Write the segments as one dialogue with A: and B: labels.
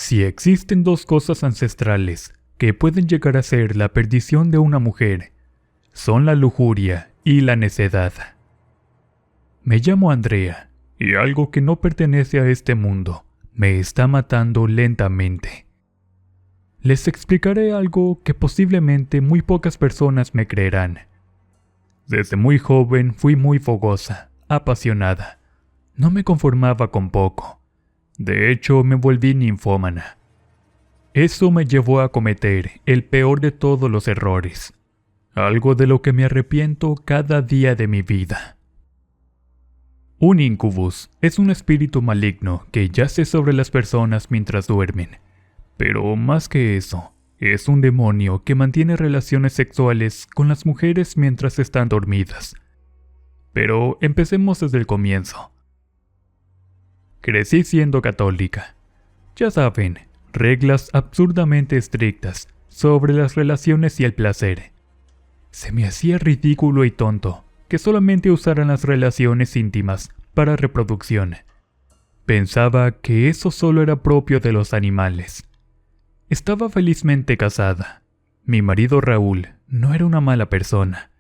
A: Si existen dos cosas ancestrales que pueden llegar a ser la perdición de una mujer, son la lujuria y la necedad. Me llamo Andrea, y algo que no pertenece a este mundo me está matando lentamente. Les explicaré algo que posiblemente muy pocas personas me creerán. Desde muy joven fui muy fogosa, apasionada. No me conformaba con poco. De hecho, me volví ninfómana. Eso me llevó a cometer el peor de todos los errores. Algo de lo que me arrepiento cada día de mi vida. Un incubus es un espíritu maligno que yace sobre las personas mientras duermen. Pero más que eso, es un demonio que mantiene relaciones sexuales con las mujeres mientras están dormidas. Pero empecemos desde el comienzo. Crecí siendo católica. Ya saben, reglas absurdamente estrictas sobre las relaciones y el placer. Se me hacía ridículo y tonto que solamente usaran las relaciones íntimas para reproducción. Pensaba que eso solo era propio de los animales. Estaba felizmente casada. Mi marido Raúl no era una mala persona.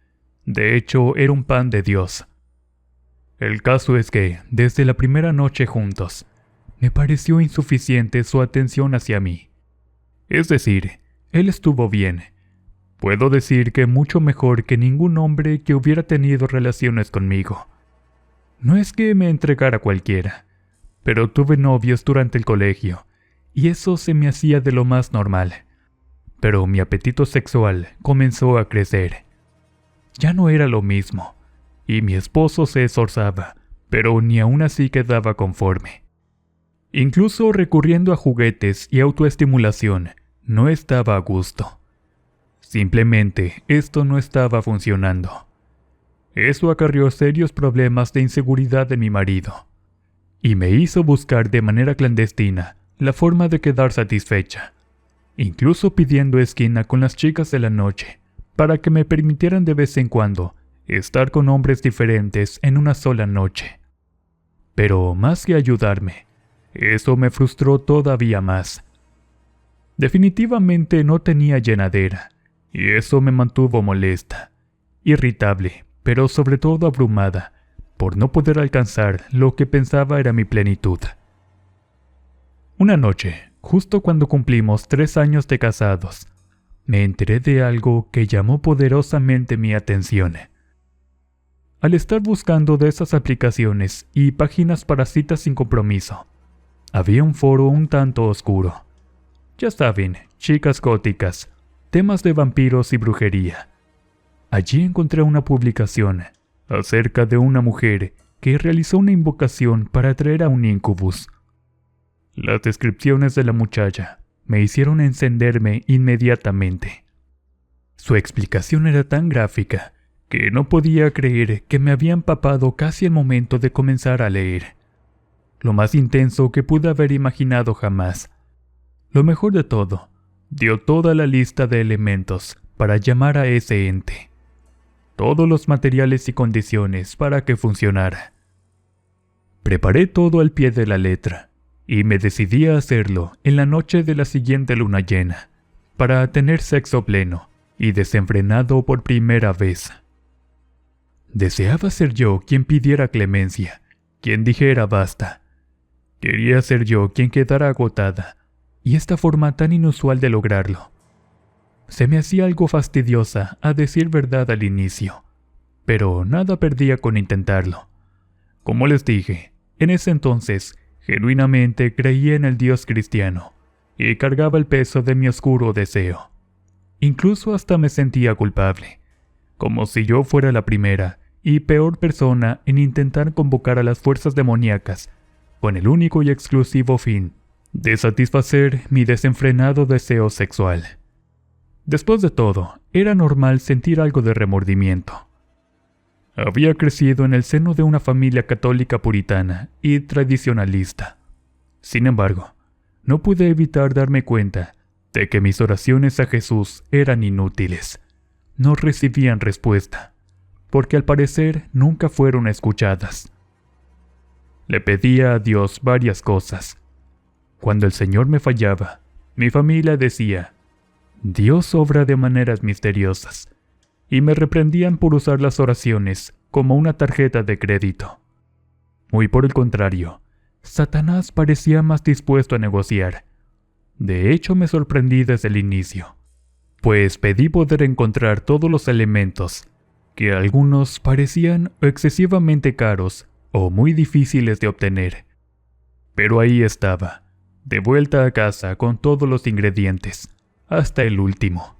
A: De hecho, era un pan de Dios. El caso es que, desde la primera noche juntos, me pareció insuficiente su atención hacia mí. Es decir, él estuvo bien. Puedo decir que mucho mejor que ningún hombre que hubiera tenido relaciones conmigo. No es que me entregara a cualquiera, pero tuve novios durante el colegio, y eso se me hacía de lo más normal. Pero mi apetito sexual comenzó a crecer. Ya no era lo mismo, y mi esposo se esforzaba, pero ni aún así quedaba conforme. Incluso recurriendo a juguetes y autoestimulación, no estaba a gusto. Simplemente esto no estaba funcionando. Eso acarreó serios problemas de inseguridad de mi marido, y me hizo buscar de manera clandestina la forma de quedar satisfecha, incluso pidiendo esquina con las chicas de la noche, para que me permitieran de vez en cuando estar con hombres diferentes en una sola noche. Pero más que ayudarme, eso me frustró todavía más. Definitivamente no tenía llenadera, y eso me mantuvo molesta, irritable, pero sobre todo abrumada, por no poder alcanzar lo que pensaba era mi plenitud. Una noche, justo cuando cumplimos 3 años de casados, me enteré de algo que llamó poderosamente mi atención. Al estar buscando de esas aplicaciones y páginas para citas sin compromiso, había un foro un tanto oscuro. Ya saben, chicas góticas, temas de vampiros y brujería. Allí encontré una publicación acerca de una mujer que realizó una invocación para atraer a un incubus. Las descripciones de la muchacha me hicieron encenderme inmediatamente. Su explicación era tan gráfica que no podía creer que me había empapado casi al momento de comenzar a leer. Lo más intenso que pude haber imaginado jamás. Lo mejor de todo, dio toda la lista de elementos para llamar a ese ente. Todos los materiales y condiciones para que funcionara. Preparé todo al pie de la letra, y me decidí a hacerlo en la noche de la siguiente luna llena, para tener sexo pleno y desenfrenado por primera vez. Deseaba ser yo quien pidiera clemencia, quien dijera basta. Quería ser yo quien quedara agotada, y esta forma tan inusual de lograrlo. Se me hacía algo fastidiosa, a decir verdad al inicio, pero nada perdía con intentarlo. Como les dije, en ese entonces, genuinamente creía en el Dios cristiano, y cargaba el peso de mi oscuro deseo. Incluso hasta me sentía culpable, como si yo fuera la primera y peor persona en intentar convocar a las fuerzas demoníacas, con el único y exclusivo fin de satisfacer mi desenfrenado deseo sexual. Después de todo, era normal sentir algo de remordimiento. Había crecido en el seno de una familia católica puritana y tradicionalista. Sin embargo, no pude evitar darme cuenta de que mis oraciones a Jesús eran inútiles. No recibían respuesta, porque al parecer nunca fueron escuchadas. Le pedía a Dios varias cosas. Cuando el Señor me fallaba, mi familia decía, Dios obra de maneras misteriosas, y me reprendían por usar las oraciones como una tarjeta de crédito. Muy por el contrario, Satanás parecía más dispuesto a negociar. De hecho, me sorprendí desde el inicio, pues pedí poder encontrar todos los elementos, que algunos parecían excesivamente caros o muy difíciles de obtener. Pero ahí estaba, de vuelta a casa con todos los ingredientes, hasta el último.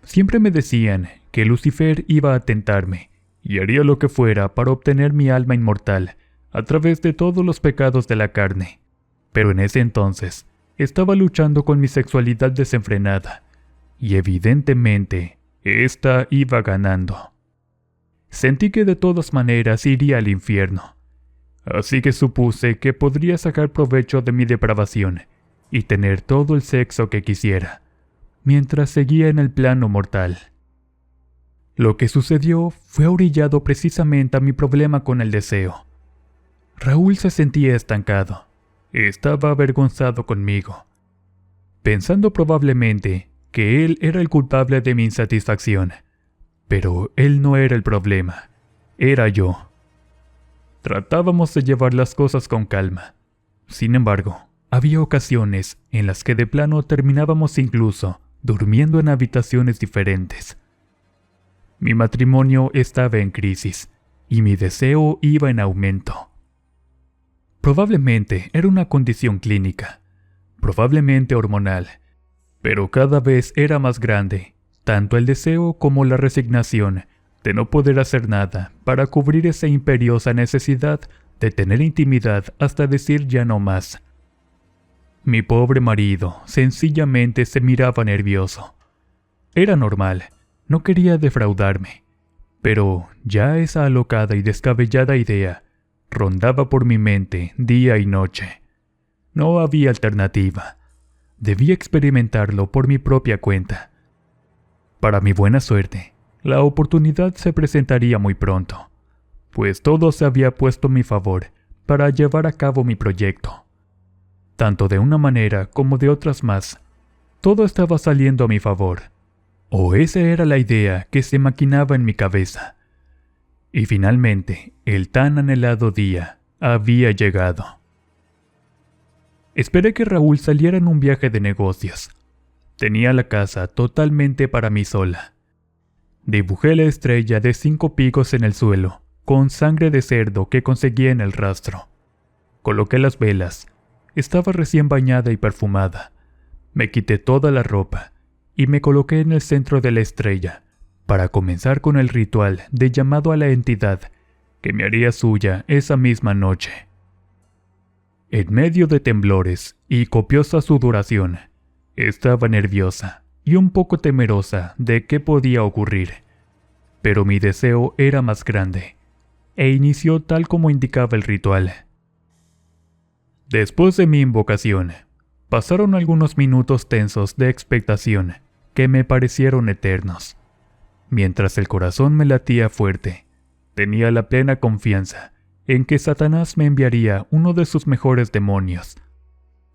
A: Siempre me decían que Lucifer iba a tentarme y haría lo que fuera para obtener mi alma inmortal a través de todos los pecados de la carne. Pero en ese entonces estaba luchando con mi sexualidad desenfrenada y evidentemente ésta iba ganando. Sentí que de todas maneras iría al infierno, así que supuse que podría sacar provecho de mi depravación y tener todo el sexo que quisiera, mientras seguía en el plano mortal. Lo que sucedió fue orillado precisamente a mi problema con el deseo. Raúl se sentía estancado, estaba avergonzado conmigo, pensando probablemente que él era el culpable de mi insatisfacción, pero él no era el problema, era yo. Tratábamos de llevar las cosas con calma. Sin embargo, había ocasiones en las que de plano terminábamos incluso durmiendo en habitaciones diferentes. Mi matrimonio estaba en crisis y mi deseo iba en aumento. Probablemente era una condición clínica, probablemente hormonal, pero cada vez era más grande, tanto el deseo como la resignación de no poder hacer nada para cubrir esa imperiosa necesidad de tener intimidad hasta decir ya no más. Mi pobre marido sencillamente se miraba nervioso. Era normal, no quería defraudarme, pero ya esa alocada y descabellada idea rondaba por mi mente día y noche. No había alternativa. Debía experimentarlo por mi propia cuenta. Para mi buena suerte, la oportunidad se presentaría muy pronto, pues todo se había puesto a mi favor para llevar a cabo mi proyecto. Tanto de una manera como de otras más, todo estaba saliendo a mi favor, o esa era la idea que se maquinaba en mi cabeza. Y finalmente, el tan anhelado día había llegado. Esperé que Raúl saliera en un viaje de negocios. Tenía la casa totalmente para mí sola. Dibujé la estrella de 5 picos en el suelo, con sangre de cerdo que conseguí en el rastro. Coloqué las velas. Estaba recién bañada y perfumada. Me quité toda la ropa y me coloqué en el centro de la estrella para comenzar con el ritual de llamado a la entidad que me haría suya esa misma noche. En medio de temblores y copiosa sudoración, estaba nerviosa y un poco temerosa de qué podía ocurrir, pero mi deseo era más grande, e inició tal como indicaba el ritual. Después de mi invocación, pasaron algunos minutos tensos de expectación que me parecieron eternos. Mientras el corazón me latía fuerte, tenía la plena confianza en que Satanás me enviaría uno de sus mejores demonios,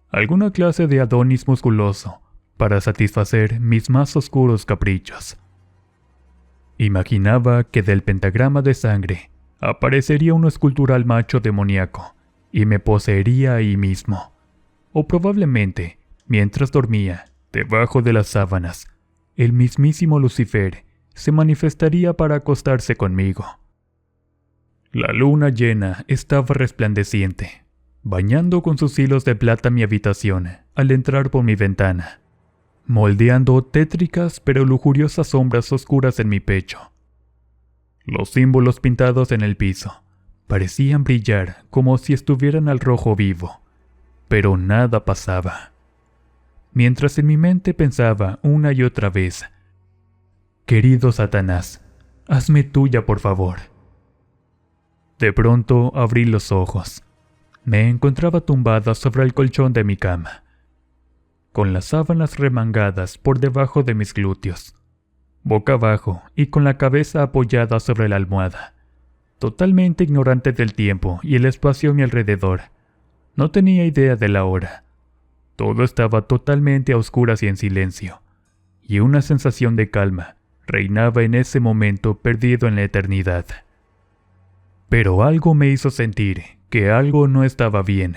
A: alguna clase de Adonis musculoso, para satisfacer mis más oscuros caprichos. Imaginaba que del pentagrama de sangre aparecería un escultural macho demoníaco y me poseería ahí mismo, o probablemente, mientras dormía, debajo de las sábanas, el mismísimo Lucifer se manifestaría para acostarse conmigo. La luna llena estaba resplandeciente, bañando con sus hilos de plata mi habitación al entrar por mi ventana, moldeando tétricas pero lujuriosas sombras oscuras en mi pecho. Los símbolos pintados en el piso parecían brillar como si estuvieran al rojo vivo, pero nada pasaba. Mientras en mi mente pensaba una y otra vez, «Querido Satanás, hazme tuya por favor». De pronto abrí los ojos. Me encontraba tumbada sobre el colchón de mi cama, con las sábanas remangadas por debajo de mis glúteos, boca abajo y con la cabeza apoyada sobre la almohada, totalmente ignorante del tiempo y el espacio a mi alrededor. No tenía idea de la hora, Todo estaba totalmente a oscuras y en silencio, y una sensación de calma reinaba en ese momento perdido en la eternidad. Pero algo me hizo sentir que algo no estaba bien.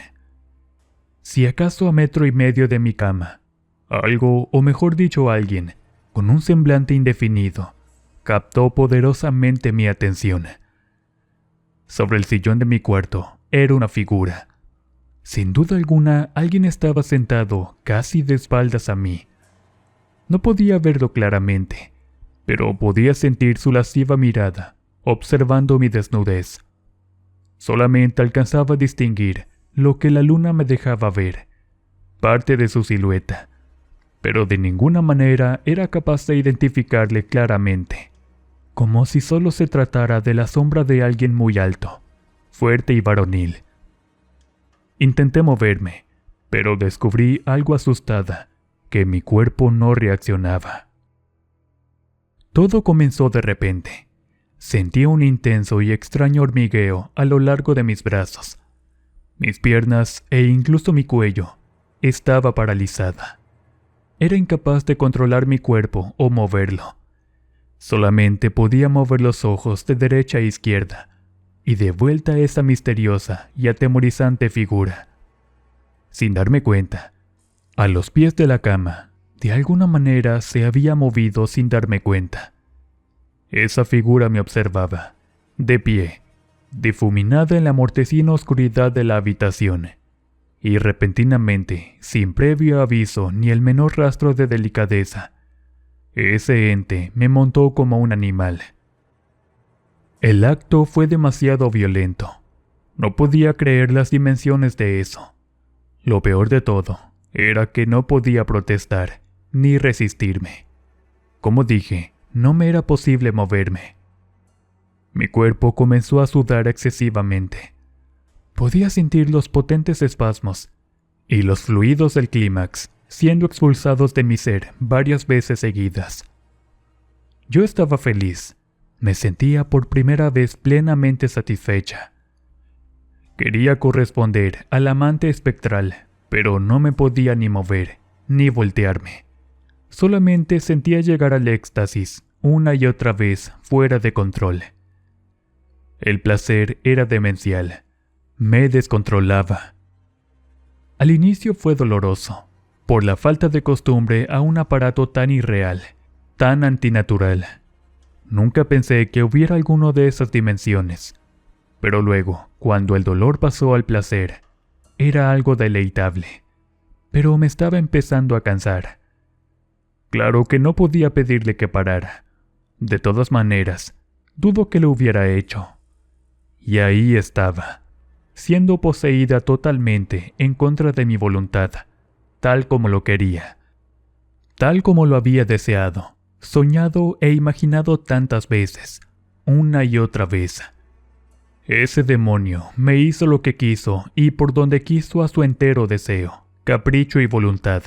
A: Si acaso a 1,5 metros de mi cama, algo, o mejor dicho alguien, con un semblante indefinido, captó poderosamente mi atención. Sobre el sillón de mi cuarto era una figura. Sin duda alguna, alguien estaba sentado casi de espaldas a mí. No podía verlo claramente, pero podía sentir su lasciva mirada, observando mi desnudez. Solamente alcanzaba a distinguir lo que la luna me dejaba ver, parte de su silueta, pero de ninguna manera era capaz de identificarle claramente, como si solo se tratara de la sombra de alguien muy alto, fuerte y varonil. Intenté moverme, pero descubrí algo asustada, que mi cuerpo no reaccionaba. Todo comenzó de repente. Sentí un intenso y extraño hormigueo a lo largo de mis brazos. Mis piernas e incluso mi cuello estaba paralizada. Era incapaz de controlar mi cuerpo o moverlo. Solamente podía mover los ojos de derecha a izquierda y de vuelta a esa misteriosa y atemorizante figura. Sin darme cuenta, a los pies de la cama, de alguna manera se había movido sin darme cuenta. Esa figura me observaba, de pie, difuminada en la mortecina oscuridad de la habitación, y repentinamente, sin previo aviso ni el menor rastro de delicadeza, ese ente me montó como un animal. El acto fue demasiado violento. No podía creer las dimensiones de eso. Lo peor de todo era que no podía protestar ni resistirme. Como dije, no me era posible moverme. Mi cuerpo comenzó a sudar excesivamente. Podía sentir los potentes espasmos y los fluidos del clímax siendo expulsados de mi ser varias veces seguidas. Yo estaba feliz. Me sentía por primera vez plenamente satisfecha. Quería corresponder al amante espectral, pero no me podía ni mover, ni voltearme. Solamente sentía llegar al éxtasis una y otra vez fuera de control. El placer era demencial. Me descontrolaba. Al inicio fue doloroso, por la falta de costumbre a un aparato tan irreal, tan antinatural. Nunca pensé que hubiera alguno de esas dimensiones, pero luego, cuando el dolor pasó al placer, era algo deleitable, pero me estaba empezando a cansar. Claro que no podía pedirle que parara. De todas maneras, dudo que lo hubiera hecho. Y ahí estaba, siendo poseída totalmente en contra de mi voluntad, tal como lo quería, tal como lo había deseado, soñado e imaginado tantas veces, una y otra vez. Ese demonio me hizo lo que quiso y por donde quiso a su entero deseo, capricho y voluntad.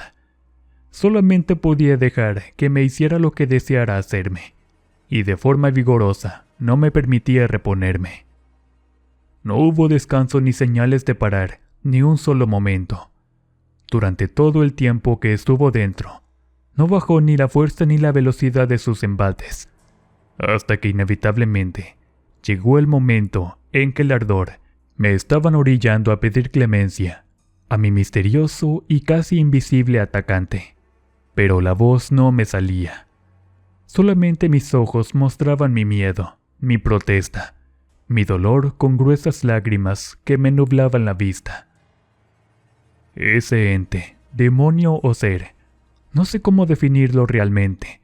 A: Solamente podía dejar que me hiciera lo que deseara hacerme, y de forma vigorosa no me permitía reponerme. No hubo descanso ni señales de parar, ni un solo momento. Durante todo el tiempo que estuvo dentro, no bajó ni la fuerza ni la velocidad de sus embates, hasta que inevitablemente llegó el momento en que el ardor me estaban orillando a pedir clemencia a mi misterioso y casi invisible atacante. Pero la voz no me salía. Solamente mis ojos mostraban mi miedo, mi protesta, mi dolor con gruesas lágrimas que me nublaban la vista. Ese ente, demonio o ser, no sé cómo definirlo realmente,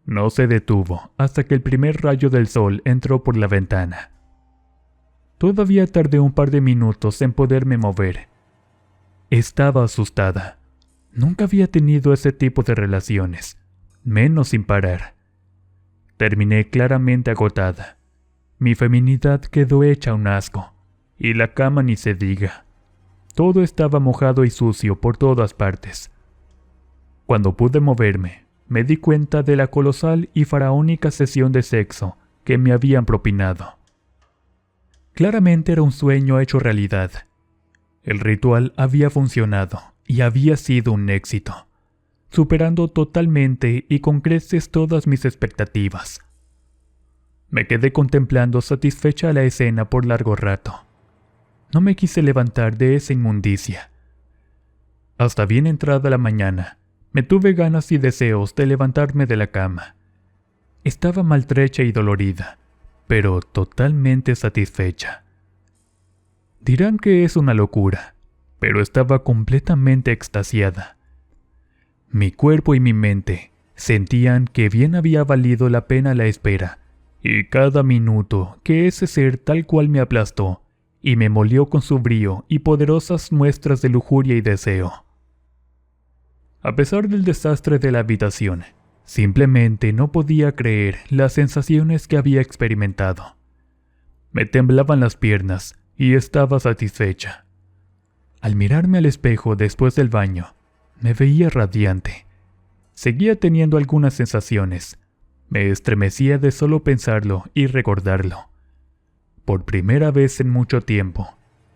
A: no se detuvo hasta que el primer rayo del sol entró por la ventana. Todavía tardé un par de minutos en poderme mover. Estaba asustada. Nunca había tenido ese tipo de relaciones, menos sin parar. Terminé claramente agotada. Mi feminidad quedó hecha un asco, y la cama ni se diga. Todo estaba mojado y sucio por todas partes. Cuando pude moverme, me di cuenta de la colosal y faraónica sesión de sexo que me habían propinado. Claramente era un sueño hecho realidad. El ritual había funcionado. y había sido un éxito, superando totalmente y con creces todas mis expectativas. Me quedé contemplando satisfecha la escena por largo rato. No me quise levantar de esa inmundicia. Hasta bien entrada la mañana, me tuve ganas y deseos de levantarme de la cama. Estaba maltrecha y dolorida, pero totalmente satisfecha. Dirán que es una locura, pero estaba completamente extasiada. Mi cuerpo y mi mente sentían que bien había valido la pena la espera, y cada minuto que ese ser tal cual me aplastó y me molió con su brío y poderosas muestras de lujuria y deseo. A pesar del desastre de la habitación, simplemente no podía creer las sensaciones que había experimentado. Me temblaban las piernas y estaba satisfecha. Al mirarme al espejo después del baño, me veía radiante. Seguía teniendo algunas sensaciones. Me estremecía de solo pensarlo y recordarlo. Por primera vez en mucho tiempo,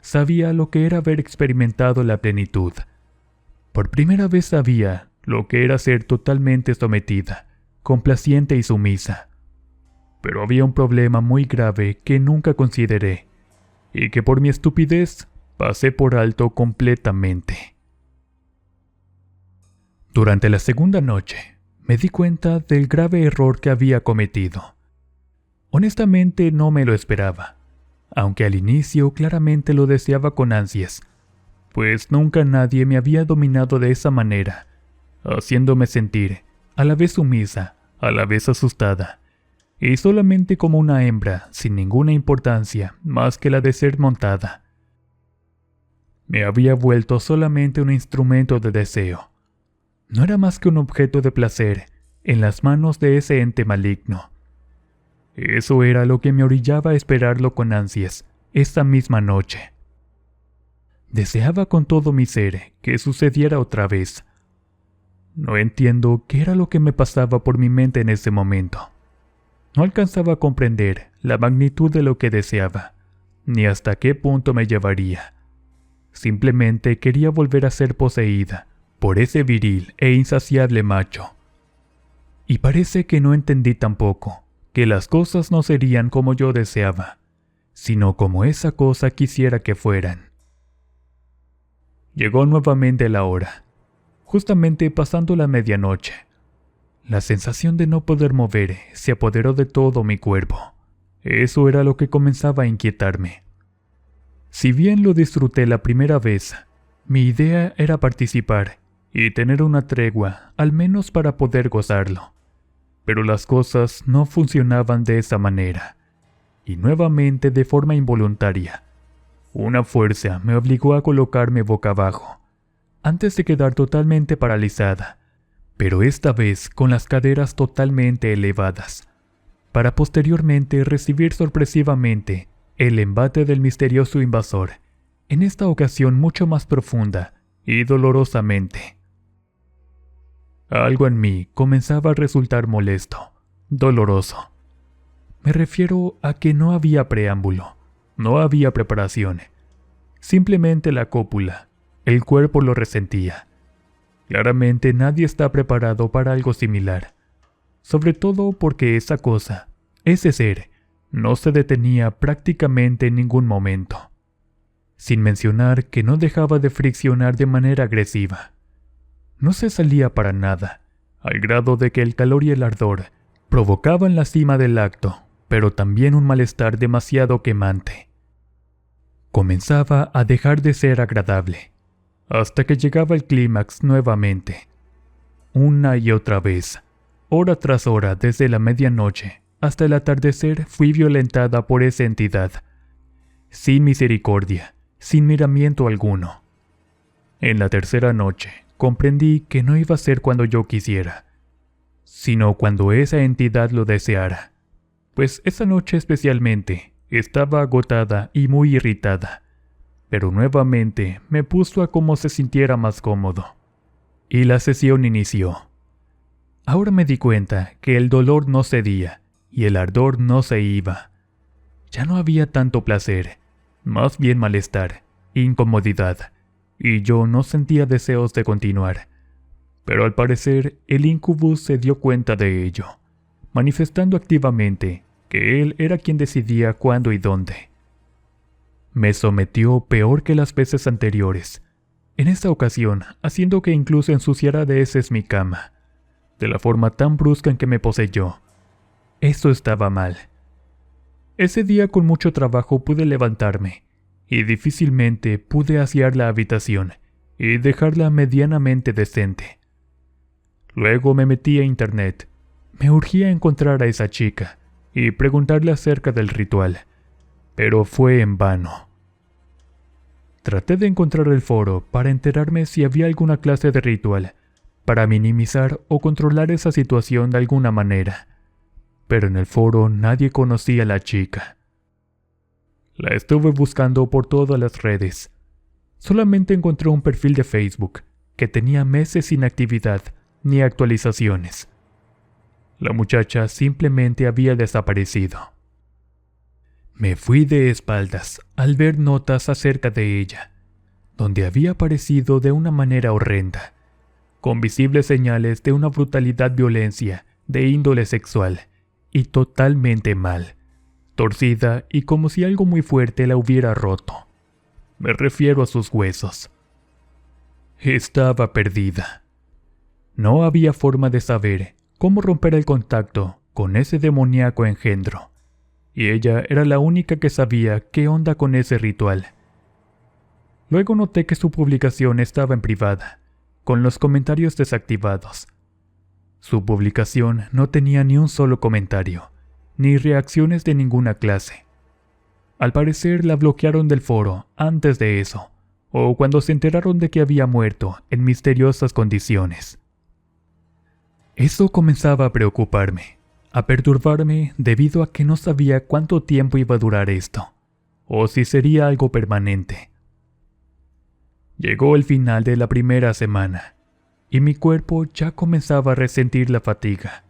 A: sabía lo que era haber experimentado la plenitud. Por primera vez sabía lo que era ser totalmente sometida, complaciente y sumisa. Pero había un problema muy grave que nunca consideré, y que por mi estupidez pasé por alto completamente. Durante la segunda noche, me di cuenta del grave error que había cometido. Honestamente no me lo esperaba, aunque al inicio claramente lo deseaba con ansias, pues nunca nadie me había dominado de esa manera, haciéndome sentir a la vez sumisa, a la vez asustada, y solamente como una hembra sin ninguna importancia más que la de ser montada. Me había vuelto solamente un instrumento de deseo. No era más que un objeto de placer en las manos de ese ente maligno. Eso era lo que me orillaba a esperarlo con ansias esa misma noche. Deseaba con todo mi ser que sucediera otra vez. No entiendo qué era lo que me pasaba por mi mente en ese momento. No alcanzaba a comprender la magnitud de lo que deseaba, ni hasta qué punto me llevaría. Simplemente quería volver a ser poseída por ese viril e insaciable macho. Y parece que no entendí tampoco que las cosas no serían como yo deseaba, sino como esa cosa quisiera que fueran. Llegó nuevamente la hora, justamente pasando la medianoche. La sensación de no poder mover se apoderó de todo mi cuerpo. Eso era lo que comenzaba a inquietarme. Si bien lo disfruté la primera vez, mi idea era participar y tener una tregua, al menos para poder gozarlo. Pero las cosas no funcionaban de esa manera, y nuevamente de forma involuntaria. Una fuerza me obligó a colocarme boca abajo, antes de quedar totalmente paralizada, pero esta vez con las caderas totalmente elevadas, para posteriormente recibir sorpresivamente el embate del misterioso invasor, en esta ocasión mucho más profunda y dolorosamente. Algo en mí comenzaba a resultar molesto, doloroso. Me refiero a que no había preámbulo, no había preparación. Simplemente la cópula, el cuerpo lo resentía. Claramente nadie está preparado para algo similar, sobre todo porque esa cosa, ese ser, no se detenía prácticamente en ningún momento, sin mencionar que no dejaba de friccionar de manera agresiva. No se salía para nada, al grado de que el calor y el ardor provocaban la cima del acto, pero también un malestar demasiado quemante. Comenzaba a dejar de ser agradable, hasta que llegaba el clímax nuevamente. Una y otra vez, hora tras hora desde la medianoche hasta el atardecer fui violentada por esa entidad, sin misericordia, sin miramiento alguno. En la tercera noche comprendí que no iba a ser cuando yo quisiera, sino cuando esa entidad lo deseara, pues esa noche especialmente estaba agotada y muy irritada, pero nuevamente me puso a como se sintiera más cómodo, y la sesión inició. Ahora me di cuenta que el dolor no cedía y el ardor no se iba. Ya no había tanto placer, más bien malestar, incomodidad, y yo no sentía deseos de continuar. Pero al parecer el incubus se dio cuenta de ello, manifestando activamente que él era quien decidía cuándo y dónde. Me sometió peor que las veces anteriores, en esta ocasión haciendo que incluso ensuciara de heces mi cama, de la forma tan brusca en que me poseyó. Esto estaba mal. Ese día con mucho trabajo pude levantarme, y difícilmente pude asear la habitación y dejarla medianamente decente. Luego me metí a internet. Me urgía encontrar a esa chica y preguntarle acerca del ritual, pero fue en vano. Traté de encontrar el foro para enterarme si había alguna clase de ritual, para minimizar o controlar esa situación de alguna manera, pero en el foro nadie conocía a la chica. La estuve buscando por todas las redes. Solamente encontré un perfil de Facebook que tenía meses sin actividad ni actualizaciones. La muchacha simplemente había desaparecido. Me fui de espaldas al ver notas acerca de ella, donde había aparecido de una manera horrenda, con visibles señales de una brutalidad violencia de índole sexual y totalmente mal, torcida y como si algo muy fuerte la hubiera roto. Me refiero a sus huesos. Estaba perdida. No había forma de saber cómo romper el contacto con ese demoníaco engendro, y ella era la única que sabía qué onda con ese ritual. Luego noté que su publicación estaba en privada, con los comentarios desactivados. Su publicación no tenía ni un solo comentario, ni reacciones de ninguna clase. Al parecer la bloquearon del foro antes de eso, o cuando se enteraron de que había muerto en misteriosas condiciones. Eso comenzaba a preocuparme, a perturbarme debido a que no sabía cuánto tiempo iba a durar esto, o si sería algo permanente. Llegó el final de la primera semana, y mi cuerpo ya comenzaba a resentir la fatiga.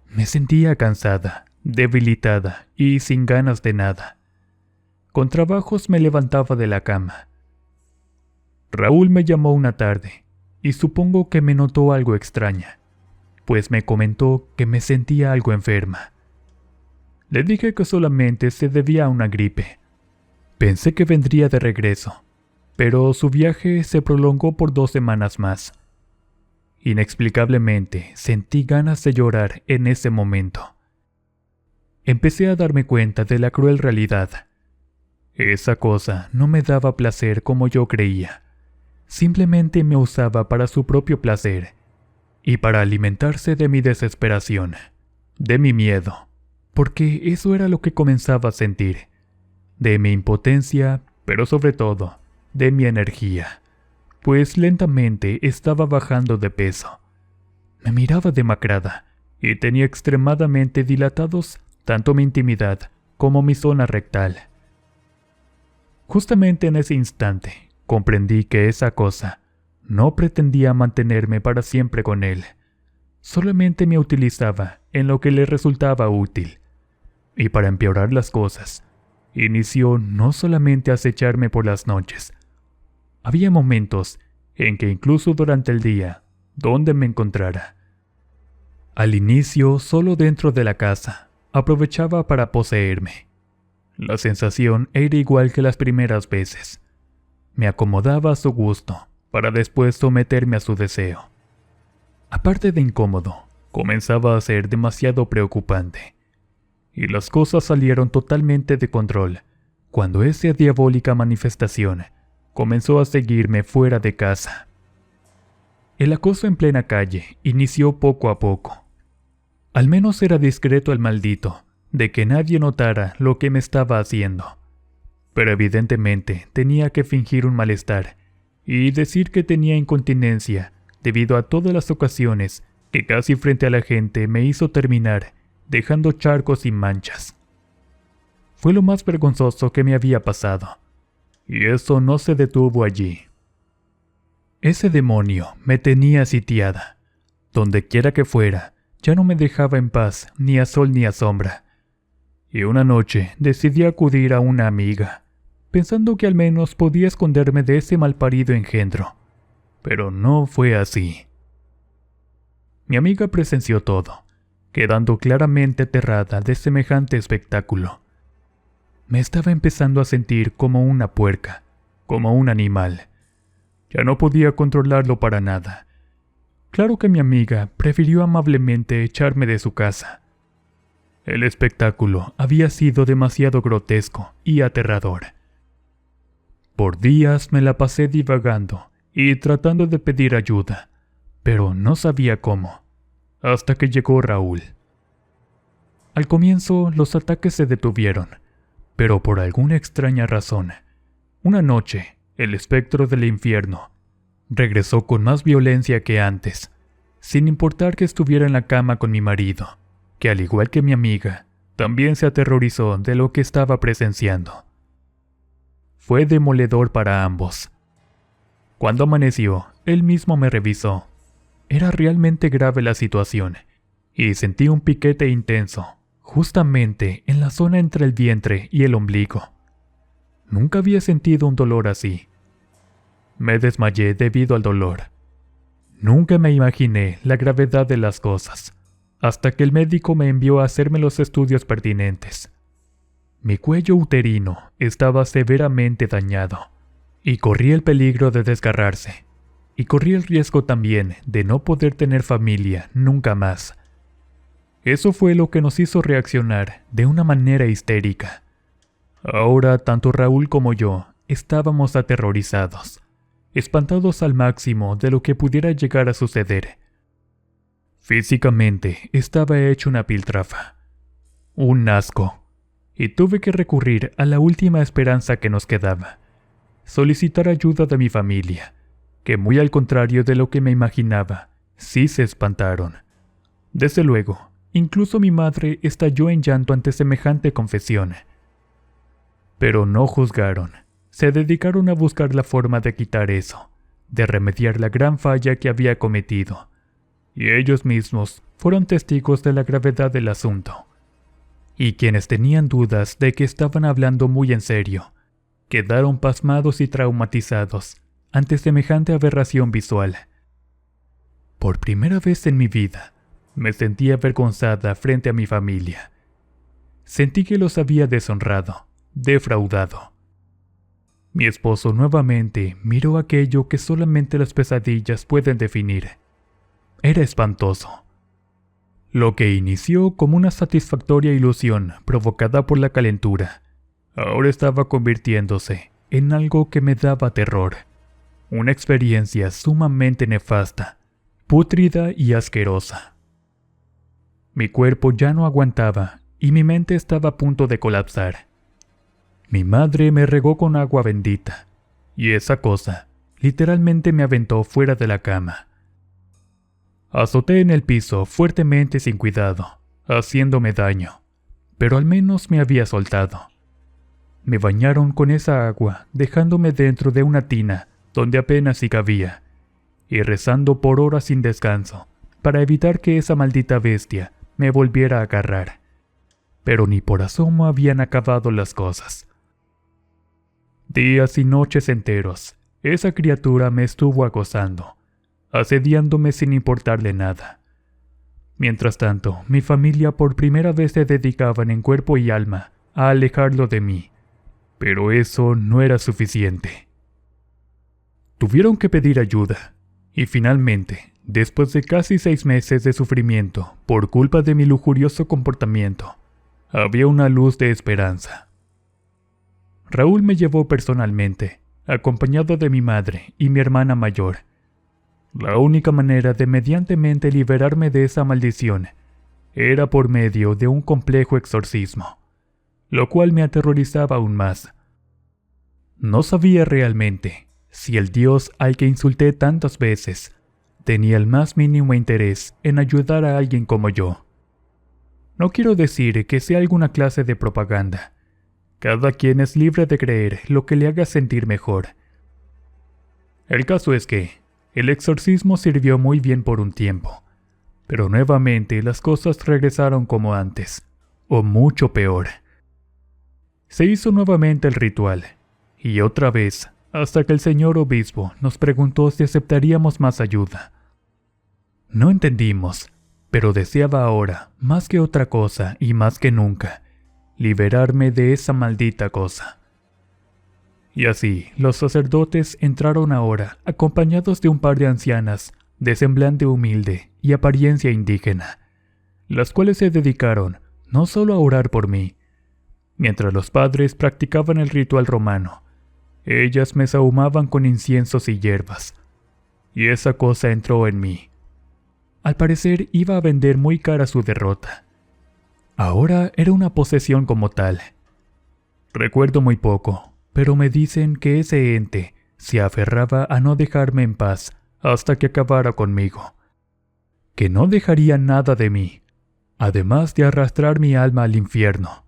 A: Me sentía cansada, debilitada y sin ganas de nada. Con trabajos me levantaba de la cama. Raúl me llamó una tarde, y supongo que me notó algo extraña, pues me comentó que me sentía algo enferma. Le dije que solamente se debía a una gripe. Pensé que vendría de regreso, pero su viaje se prolongó por 2 semanas más. Inexplicablemente sentí ganas de llorar en ese momento. Empecé a darme cuenta de la cruel realidad. Esa cosa no me daba placer como yo creía. Simplemente me usaba para su propio placer y para alimentarse de mi desesperación, de mi miedo, porque eso era lo que comenzaba a sentir, de mi impotencia, pero sobre todo, de mi energía, pues lentamente estaba bajando de peso. Me miraba demacrada y tenía extremadamente dilatados tanto mi intimidad como mi zona rectal. Justamente en ese instante comprendí que esa cosa no pretendía mantenerme para siempre con él, solamente me utilizaba en lo que le resultaba útil. Y para empeorar las cosas, inició no solamente a acecharme por las noches. Había momentos en que incluso durante el día, donde me encontrara. Al inicio, solo dentro de la casa, aprovechaba para poseerme. La sensación era igual que las primeras veces. Me acomodaba a su gusto, para después someterme a su deseo. Aparte de incómodo, comenzaba a ser demasiado preocupante. Y las cosas salieron totalmente de control, cuando esa diabólica manifestación comenzó a seguirme fuera de casa. El acoso en plena calle inició poco a poco. Al menos era discreto el maldito, de que nadie notara lo que me estaba haciendo. Pero evidentemente tenía que fingir un malestar y decir que tenía incontinencia debido a todas las ocasiones que casi frente a la gente me hizo terminar dejando charcos y manchas. Fue lo más vergonzoso que me había pasado, y eso no se detuvo allí. Ese demonio me tenía sitiada. Donde quiera que fuera, ya no me dejaba en paz ni a sol ni a sombra. Y una noche decidí acudir a una amiga, pensando que al menos podía esconderme de ese malparido engendro. Pero no fue así. Mi amiga presenció todo, quedando claramente aterrada de semejante espectáculo. Me estaba empezando a sentir como una puerca, como un animal. Ya no podía controlarlo para nada. Claro que mi amiga prefirió amablemente echarme de su casa. El espectáculo había sido demasiado grotesco y aterrador. Por días me la pasé divagando y tratando de pedir ayuda, pero no sabía cómo, hasta que llegó Raúl. Al comienzo los ataques se detuvieron, pero por alguna extraña razón, una noche el espectro del infierno regresó con más violencia que antes, sin importar que estuviera en la cama con mi marido, que al igual que mi amiga, también se aterrorizó de lo que estaba presenciando. Fue demoledor para ambos. Cuando amaneció, él mismo me revisó. Era realmente grave la situación, y sentí un piquete intenso, justamente en la zona entre el vientre y el ombligo. Nunca había sentido un dolor así. Me desmayé debido al dolor. Nunca me imaginé la gravedad de las cosas, hasta que el médico me envió a hacerme los estudios pertinentes. Mi cuello uterino estaba severamente dañado, y corría el peligro de desgarrarse, y corría el riesgo también de no poder tener familia nunca más. Eso fue lo que nos hizo reaccionar de una manera histérica. Ahora tanto Raúl como yo estábamos aterrorizados, espantados al máximo de lo que pudiera llegar a suceder. Físicamente estaba hecho una piltrafa, un asco, y tuve que recurrir a la última esperanza que nos quedaba, solicitar ayuda de mi familia, que muy al contrario de lo que me imaginaba, sí se espantaron. Desde luego, incluso mi madre estalló en llanto ante semejante confesión. Pero no juzgaron, se dedicaron a buscar la forma de quitar eso, de remediar la gran falla que había cometido, y ellos mismos fueron testigos de la gravedad del asunto. Y quienes tenían dudas de que estaban hablando muy en serio, quedaron pasmados y traumatizados ante semejante aberración visual. Por primera vez en mi vida, me sentí avergonzada frente a mi familia. Sentí que los había deshonrado, defraudado. Mi esposo nuevamente miró aquello que solamente las pesadillas pueden definir. Era espantoso. Lo que inició como una satisfactoria ilusión provocada por la calentura, ahora estaba convirtiéndose en algo que me daba terror. Una experiencia sumamente nefasta, pútrida y asquerosa. Mi cuerpo ya no aguantaba y mi mente estaba a punto de colapsar. Mi madre me regó con agua bendita, y esa cosa literalmente me aventó fuera de la cama. Azoté en el piso fuertemente sin cuidado, haciéndome daño, pero al menos me había soltado. Me bañaron con esa agua, dejándome dentro de una tina donde apenas si cabía, y rezando por horas sin descanso, para evitar que esa maldita bestia me volviera a agarrar. Pero ni por asomo habían acabado las cosas. Días y noches enteros, esa criatura me estuvo acosando, asediándome sin importarle nada. Mientras tanto, mi familia por primera vez se dedicaban en cuerpo y alma a alejarlo de mí, pero eso no era suficiente. Tuvieron que pedir ayuda, y finalmente, después de casi 6 meses de sufrimiento por culpa de mi lujurioso comportamiento, había una luz de esperanza. Raúl me llevó personalmente, acompañado de mi madre y mi hermana mayor. La única manera de mediantemente liberarme de esa maldición era por medio de un complejo exorcismo, lo cual me aterrorizaba aún más. No sabía realmente si el Dios al que insulté tantas veces tenía el más mínimo interés en ayudar a alguien como yo. No quiero decir que sea alguna clase de propaganda. Cada quien es libre de creer lo que le haga sentir mejor. El caso es que el exorcismo sirvió muy bien por un tiempo, pero nuevamente las cosas regresaron como antes, o mucho peor. Se hizo nuevamente el ritual, y otra vez, hasta que el señor obispo nos preguntó si aceptaríamos más ayuda. No entendimos, pero deseaba ahora, más que otra cosa y más que nunca, liberarme de esa maldita cosa. Y así, los sacerdotes entraron ahora, acompañados de un par de ancianas, de semblante humilde y apariencia indígena, las cuales se dedicaron no solo a orar por mí. Mientras los padres practicaban el ritual romano, ellas me sahumaban con inciensos y hierbas, y esa cosa entró en mí. Al parecer iba a vender muy cara su derrota. Ahora era una posesión como tal. Recuerdo muy poco, pero me dicen que ese ente se aferraba a no dejarme en paz hasta que acabara conmigo, que no dejaría nada de mí, además de arrastrar mi alma al infierno.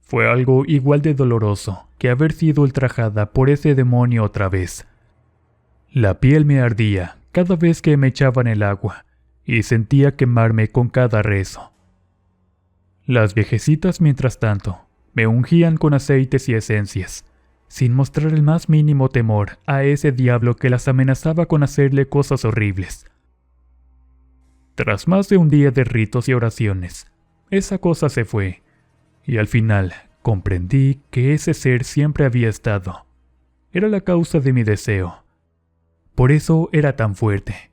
A: Fue algo igual de doloroso que haber sido ultrajada por ese demonio otra vez. La piel me ardía cada vez que me echaban el agua y sentía quemarme con cada rezo. Las viejecitas, mientras tanto, me ungían con aceites y esencias, sin mostrar el más mínimo temor a ese diablo que las amenazaba con hacerle cosas horribles. Tras más de un día de ritos y oraciones, esa cosa se fue, y al final comprendí que ese ser siempre había estado. Era la causa de mi deseo. Por eso era tan fuerte.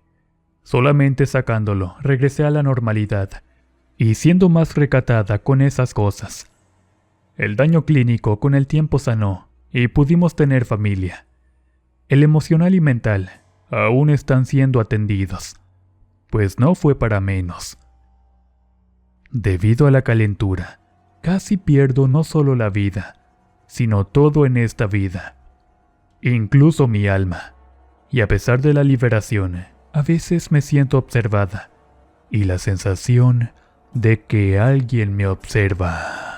A: Solamente sacándolo, regresé a la normalidad, y siendo más recatada con esas cosas. El daño clínico con el tiempo sanó, y pudimos tener familia. El emocional y mental aún están siendo atendidos, pues no fue para menos. Debido a la calentura, casi pierdo no solo la vida, sino todo en esta vida, incluso mi alma. Y a pesar de la liberación, a veces me siento observada, y la sensación de que alguien me observa.